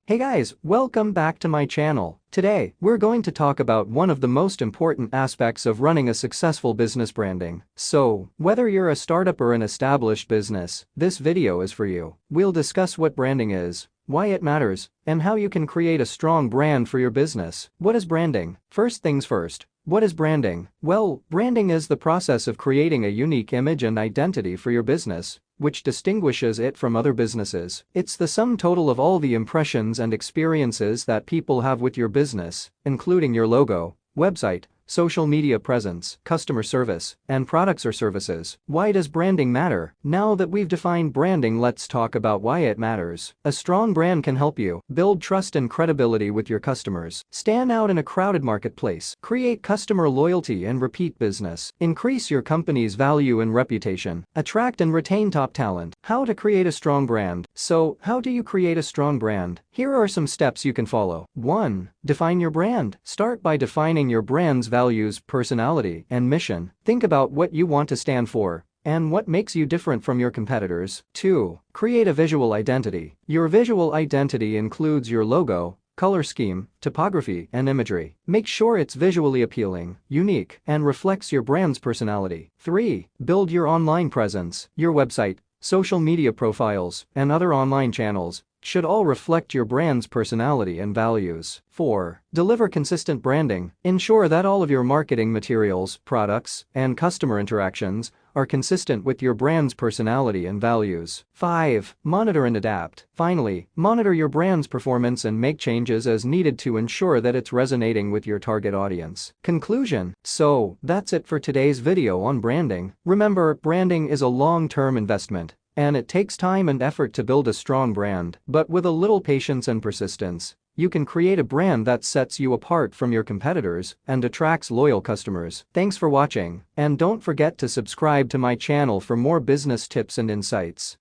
Hey guys, welcome back to my channel. Today, we're going to talk about one of the most important aspects of running a successful business: branding. So, whether you're a startup or an established business, this video is for you. We'll discuss what branding is, why it matters, and how you can create a strong brand for your business. What is branding? First things first. What is branding? Well, branding is the process of creating a unique image and identity for your business, which distinguishes it from other businesses. It's the sum total of all the impressions and experiences that people have with your business, including your logo, website, social media presence, customer service, and products or services. Why does branding matter? Now that we've defined branding, let's talk about why it matters. A strong brand can help you build trust and credibility with your customers, stand out in a crowded marketplace, create customer loyalty and repeat business, increase your company's value and reputation, attract and retain top talent. How to create a strong brand? So, how do you create a strong brand? Here are some steps you can follow. 1. Define your brand. Start by defining your brand's values, personality, and mission. Think about what you want to stand for and what makes you different from your competitors. 2. Create a visual identity. Your visual identity includes your logo, color scheme, typography, and imagery. Make sure it's visually appealing, unique, and reflects your brand's personality. 3. Build your online presence. Your website, social media profiles, and other online channels should all reflect your brand's personality and values. 4. Deliver consistent branding. Ensure that all of your marketing materials, products, and customer interactions are consistent with your brand's personality and values. 5. Monitor and adapt. Finally, monitor your brand's performance and make changes as needed to ensure that it's resonating with your target audience. Conclusion. So, that's it for today's video on branding. Remember, branding is a long-term investment, and it takes time and effort to build a strong brand. But with a little patience and persistence, you can create a brand that sets you apart from your competitors and attracts loyal customers. Thanks for watching, and don't forget to subscribe to my channel for more business tips and insights.